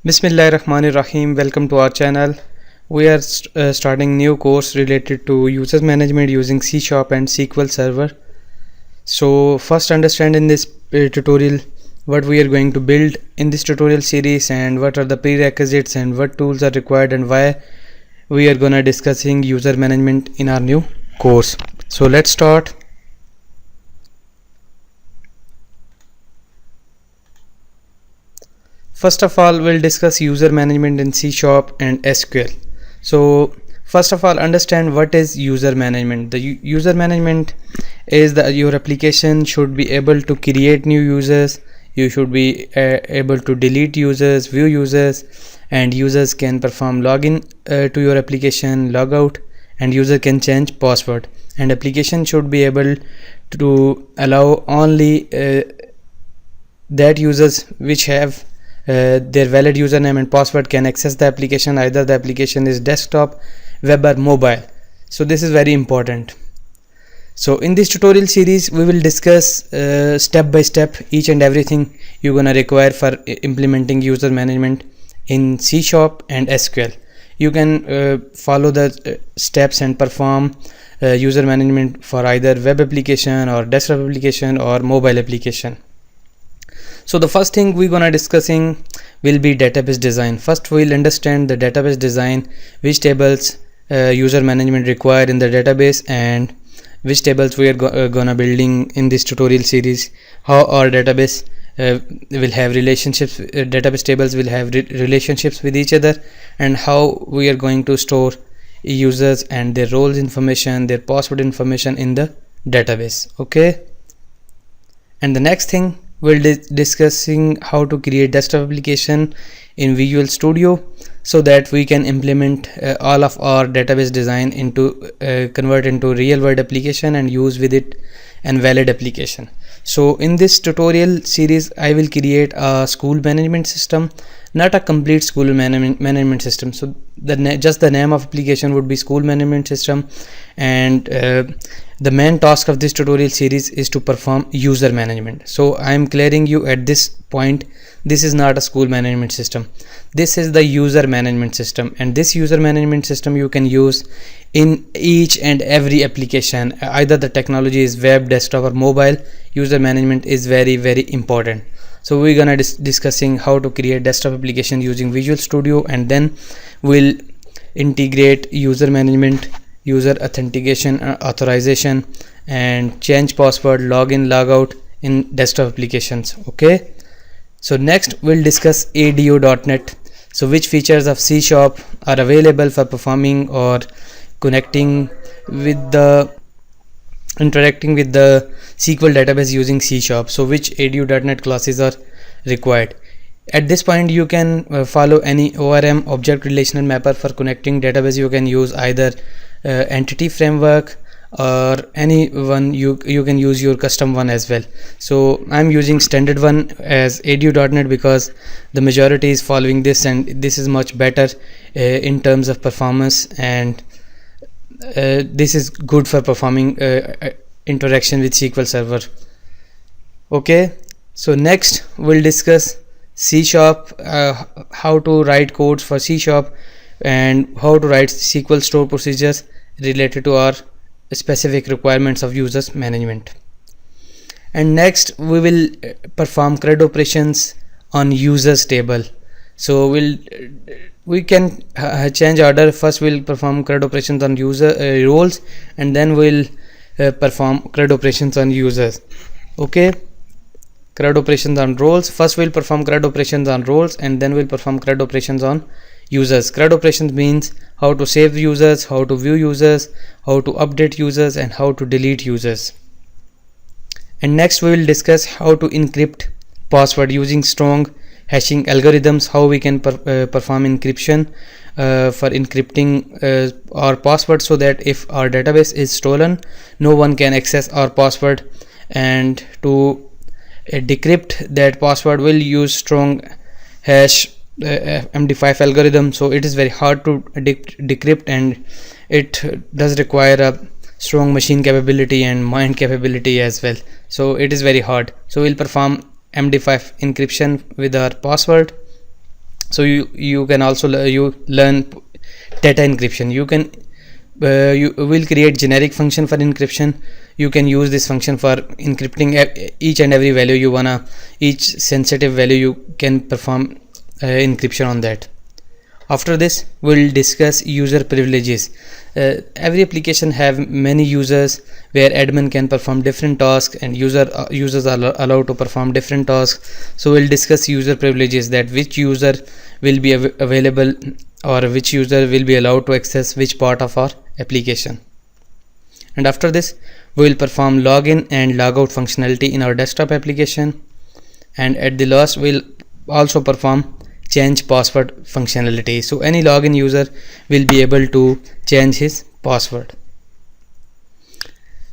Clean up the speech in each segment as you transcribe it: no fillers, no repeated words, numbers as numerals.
Bismillahirrahmanirrahim. Welcome to our channel. We are starting new course related to user management using C# and SQL Server. So first understand in this tutorial what we are going to build in this tutorial series and what are the prerequisites and what tools are required and why we are gonna discussing user management in our new course. So let's start. First of all, we'll discuss user management in C# and SQL. So first of all, understand what is user management. The user management is that your application should be able to create new users, you should be able to delete users, view users, and users can perform login to your application, log out, and user can change password. And application should be able to allow only that users which have their valid username and password can access the application, either the application is desktop, web or mobile. So this is very important. So in this tutorial series we will discuss step by step each and everything you're gonna require for implementing user management in C# and SQL. You can follow the steps and perform user management for either web application or desktop application or mobile application. So the first thing we're gonna discussing will be database design. First we'll understand the database design, which tables user management required in the database and which tables we are gonna building in this tutorial series, how our database will have relationships, database tables will have relationships with each other, and how we are going to store users and their roles information, their password information in the database. Okay, and the next thing we'll discussing how to create desktop application in Visual Studio so that we can implement all of our database design into convert into real world application and use with it and valid application. So in this tutorial series I will create a school management system, not a complete school management system. So just the name of application would be school management system, and the main task of this tutorial series is to perform user management. So I am clearing you at this point, this is not a school management system, this is the user management system, and this user management system you can use in each and every application, either the technology is web, desktop or mobile. User management is very important. So we're gonna discussing how to create desktop application using Visual Studio, and then we'll integrate user management, user authentication, authorization, and change password, login, logout in desktop applications. Okay, so next we'll discuss ADO.NET. So which features of C# are available for performing or connecting with the interacting with the SQL database using C#. So which ADO.NET classes are required. At this point you can follow any ORM, object relational mapper. For connecting database you can use either entity framework or any one, you can use your custom one as well. So I'm using standard one as ADO.NET because the majority is following this, and this is much better in terms of performance, and this is good for performing interaction with SQL Server. Okay, so next we'll discuss C#, how to write codes for C# and how to write SQL store procedures related to our specific requirements of users management. And next we will perform CRUD operations on users table. So we can change order. First we'll perform CRUD operations on user roles, and then we'll perform CRUD operations on users. Okay, CRUD operations on roles. First we'll perform CRUD operations on roles, and then we'll perform CRUD operations on users. CRUD operations means how to save users, how to view users, how to update users, and how to delete users. And next we will discuss how to encrypt password using strong hashing algorithms, how we can perform encryption for encrypting our password, so that if our database is stolen no one can access our password. And to decrypt that password we'll use strong hash MD5 algorithm. So it is very hard to decrypt, and it does require a strong machine capability and mind capability as well. So it is very hard. So we'll perform MD5 encryption with our password. So you can also you learn data encryption. You will create generic function for encryption. You can use this function for encrypting each and every value you wanna, each sensitive value you can perform encryption on that. After this, we'll discuss user privileges. Every application have many users where admin can perform different tasks, and users are allowed to perform different tasks. So we'll discuss user privileges, that which user will be available, or which user will be allowed to access which part of our application. And after this, we will perform login and logout functionality in our desktop application. And at the last, we'll also perform change password functionality. So any login user will be able to change his password.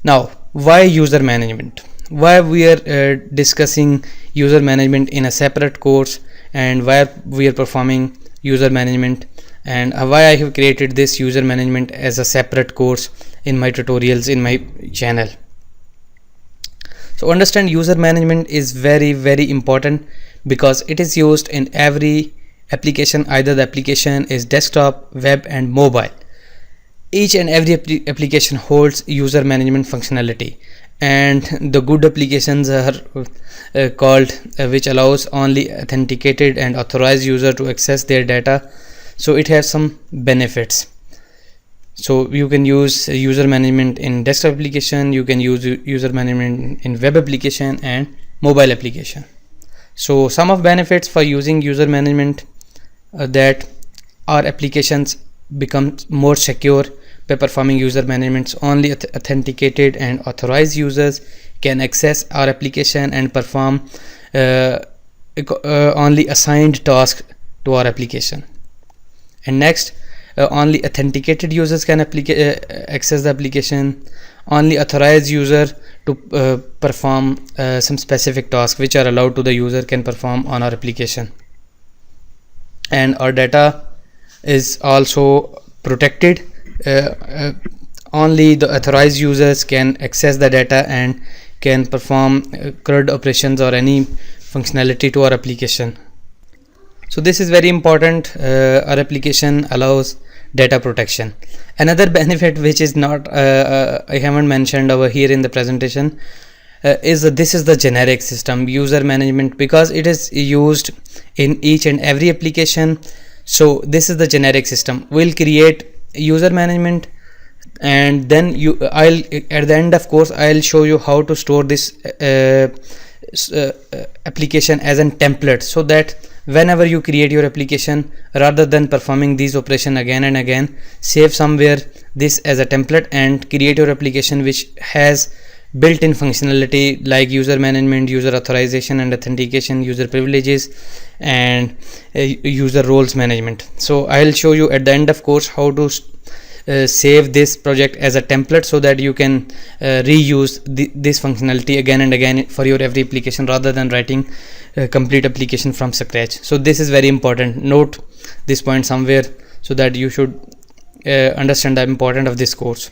Now, why user management? Why we are discussing user management in a separate course, and why we are performing user management, and why I have created this user management as a separate course in my tutorials in my channel. So understand, user management is very important because it is used in every application. Either the application is desktop, web and mobile. Each and every application holds user management functionality, and the good applications are called which allows only authenticated and authorized user to access their data. So it has some benefits. So you can use user management in desktop application, you can use user management in web application and mobile application. So some of benefits for using user management that our applications become more secure by performing user management. Only authenticated and authorized users can access our application and perform only assigned tasks to our application. And next, only authenticated users can access the application. Only authorized user to perform some specific tasks which are allowed to the user can perform on our application. And our data is also protected. Only the authorized users can access the data and can perform CRUD operations or any functionality to our application. So this is very important. Our application allows data protection. Another benefit which is not I haven't mentioned over here in the presentation is that this is the generic system user management, because it is used in each and every application. So this is the generic system. We'll create user management, and then I'll at the end of course I'll show you how to store this application as a template, so that whenever you create your application, rather than performing these operations again and again, save somewhere this as a template and create your application which has built-in functionality like user management, user authorization and authentication, user privileges and user roles management. So I'll show you at the end of course how to save this project as a template, so that you can reuse this functionality again and again for your every application, rather than writing a complete application from scratch. So this is very important. Note this point somewhere, so that you should understand the importance of this course.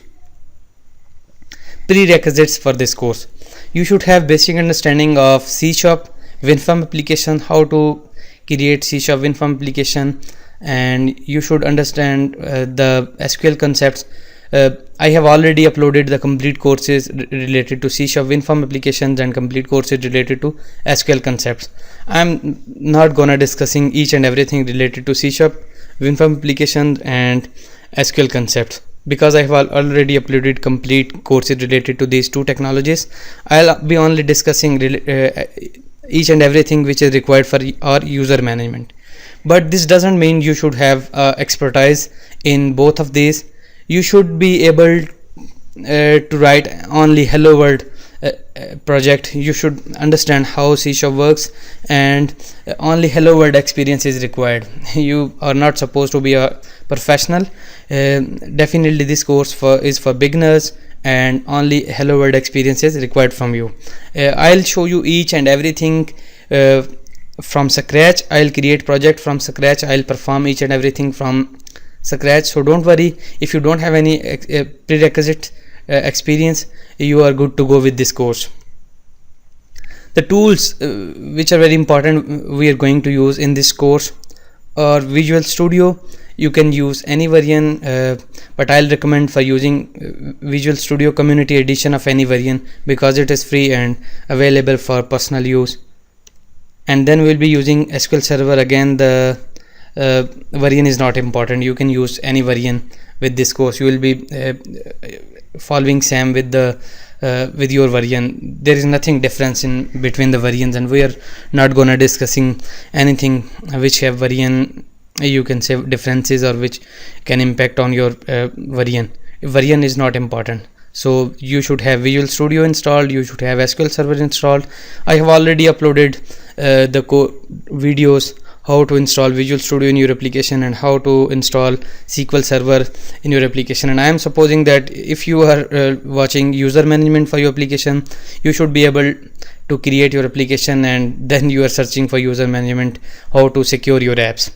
Prerequisites for this course: you should have basic understanding of C#, WinForm application, how to create C# WinForm application, and you should understand the SQL concepts. I have already uploaded the complete courses related to C# WinForm applications and complete courses related to SQL concepts. I'm not gonna discussing each and everything related to C# WinForm applications and SQL concepts, because I have already uploaded complete courses related to these two technologies. I'll be only discussing each and everything which is required for our user management. But this doesn't mean you should have expertise in both of these. You should be able to write only hello world project. You should understand how C# works, and only hello world experience is required. You are not supposed to be a professional. Definitely this course is for beginners, and only hello world experience is required from you. I'll show you each and everything from scratch. I'll create project from scratch. I'll perform each and everything from scratch. So don't worry if you don't have any prerequisite experience. You are good to go with this course. The tools which are very important we are going to use in this course or Visual Studio, you can use any variant, but I'll recommend for using Visual Studio Community Edition of any variant because it is free and available for personal use. And then we'll be using SQL Server. Again, the variant is not important, you can use any variant with this course. You will be following same with the with your variant. There is nothing difference in between the variants, and we are not gonna discussing anything which have variant, you can say, differences or which can impact on your variant. Variant is not important. So you should have Visual Studio installed, you should have SQL Server installed. I have already uploaded the videos how to install Visual Studio in your application and how to install SQL Server in your application. And I am supposing that if you are watching user management for your application, you should be able to create your application, and then you are searching for user management, how to secure your apps.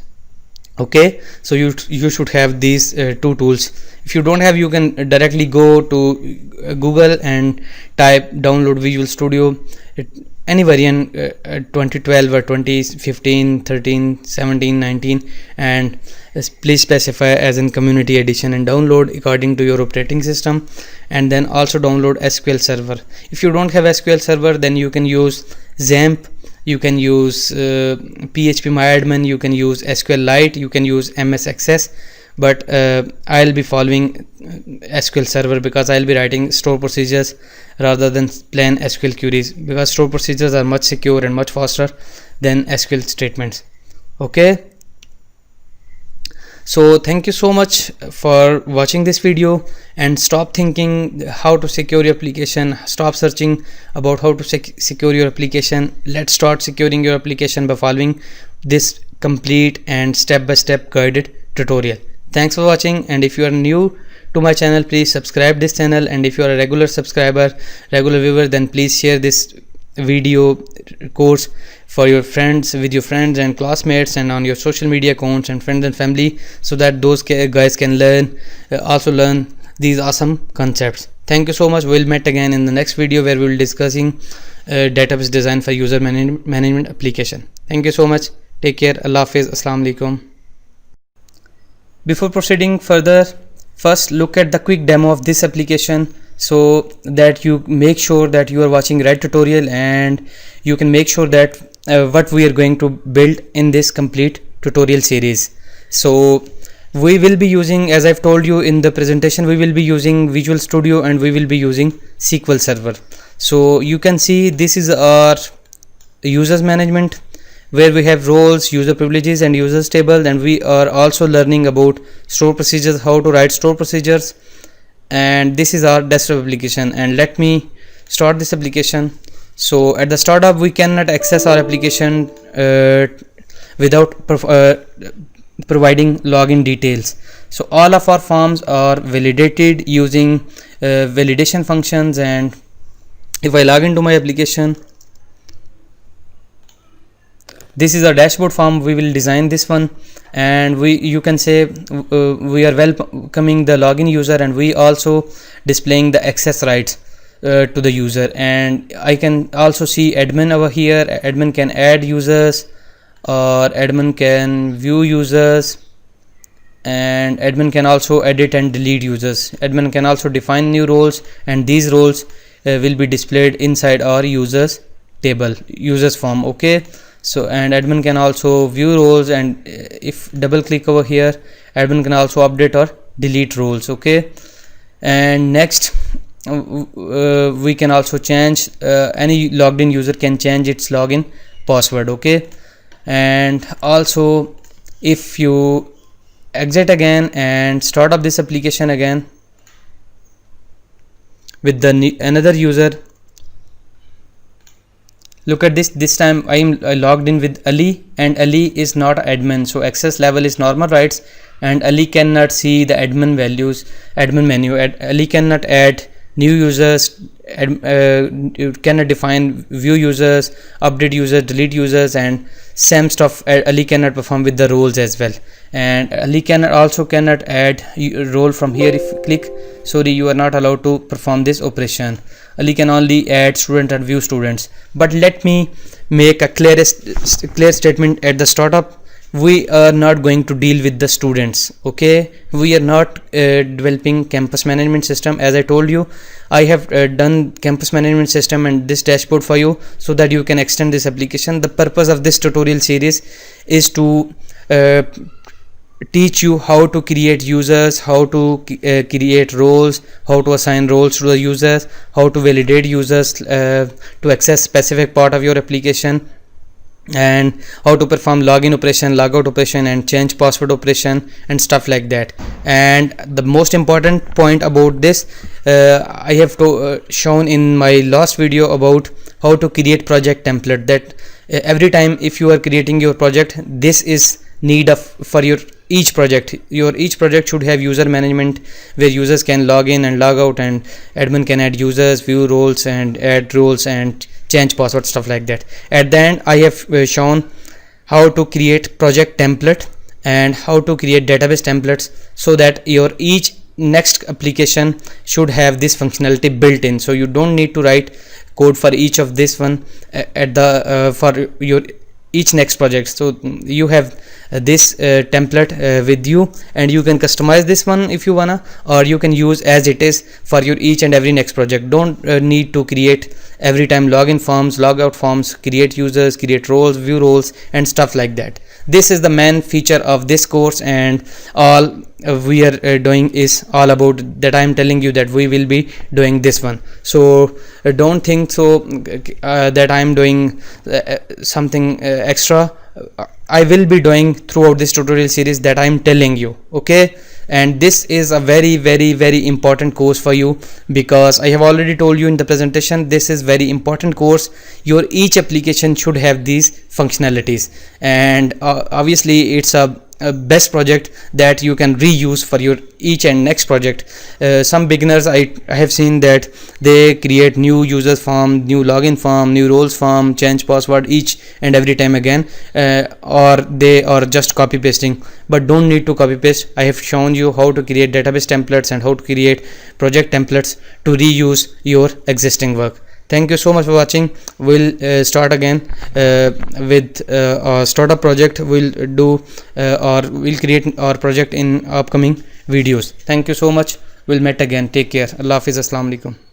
Okay, so you should have these two tools. If you don't have, you can directly go to Google and type download Visual Studio, any variant, 2012 or 2015, 13, 17, 19, and please specify as in community edition and download according to your operating system. And then also download SQL Server. If you don't have SQL Server, then you can use XAMPP, you can use PHPMyAdmin, you can use SQLite, you can use MS Access, but I'll be following SQL Server because I'll be writing store procedures rather than plain SQL queries, because store procedures are much secure and much faster than SQL statements. Okay, so thank you so much for watching this video, and stop thinking how to secure your application, stop searching about how to secure your application. Let's start securing your application by following this complete and step-by-step guided tutorial. Thanks for watching, and if you are new to my channel, please subscribe this channel, and if you are a regular subscriber, regular viewer, then please share this video course for your friends, with your friends and classmates, and on your social media accounts and friends and family, so that those guys can learn also learn these awesome concepts. Thank you so much. We'll meet again in the next video where we will discussing database design for user management application. Thank you so much. Take care. Allah Hafiz. Assalamu alaikum. Before proceeding further, first look at the quick demo of this application, so that you make sure that you are watching right tutorial and you can make sure that what we are going to build in this complete tutorial series. So we will be using, as I've told you in the presentation, we will be using Visual Studio and we will be using SQL Server. So you can see this is our users management, where we have roles, user privileges and users table, and we are also learning about store procedures, how to write store procedures. And this is our desktop application, and let me start this application. So at the startup, we cannot access our application without providing login details. So all of our forms are validated using validation functions. And if I log into my application, this is a dashboard form. We will design this one, and you can say we are welcoming the login user, and we also displaying the access rights to the user. And I can also see admin over here. Admin can add users, or admin can view users, and admin can also edit and delete users. Admin can also define new roles, and these roles will be displayed inside our users table, users form. Okay, so and admin can also view roles, and if double click over here, admin can also update or delete roles. Okay, and next we can also change any logged in user can change its login password. Okay, and also if you exit again and start up this application again with the another user, look at this time I logged in with Ali, and Ali is not admin, so access level is normal rights, and Ali cannot see the admin values, admin menu. Ali cannot add new users, you cannot define view users, update users, delete users, and same stuff Ali cannot perform with the roles as well. And Ali cannot add role from here. If you click, sorry, you are not allowed to perform this operation. Ali can only add student and view students. But let me make a clear statement at the startup. we are not going to deal with the students. Okay, we are not developing campus management system. As I told you, I have done campus management system and this dashboard for you so that you can extend this application. The purpose of this tutorial series is to teach you how to create users, how to create roles, how to assign roles to the users, how to validate users to access specific part of your application, and how to perform login operation, logout operation, and change password operation and stuff like that. And the most important point about this, I have shown in my last video about how to create project template, that every time if you are creating your project, this is need of for your each project. Your each project should have user management where users can log in and log out, and admin can add users, view roles and add roles and change password, stuff like that. At the end, I have shown how to create project template and how to create database templates so that your each next application should have this functionality built in, so you don't need to write code for each of this one at the for your each next project. So you have this template with you, and you can customize this one if you wanna, or you can use as it is for your each and every next project. Don't need to create every time login forms, logout forms, create users, create roles, view roles and stuff like that. This is the main feature of this course, and all we are doing is all about that. I am telling you that we will be doing this one, so don't think so that I am doing something extra. I will be doing throughout this tutorial series that I am telling you. Okay, and this is a very very important course for you, because I have already told you in the presentation, this is very important course. Your each application should have these functionalities, and obviously it's a best project that you can reuse for your each and next project. Some beginners I have seen that they create new users form, new login form, new roles form, change password each and every time again, or they are just copy pasting. But don't need to copy paste. I have shown you how to create database templates and how to create project templates to reuse your existing work. Thank you so much for watching. We'll start again with a startup project. We'll do or we'll create our project in upcoming videos. Thank you so much. We'll meet again. Take care. Allah Hafiz. Assalamu alaikum.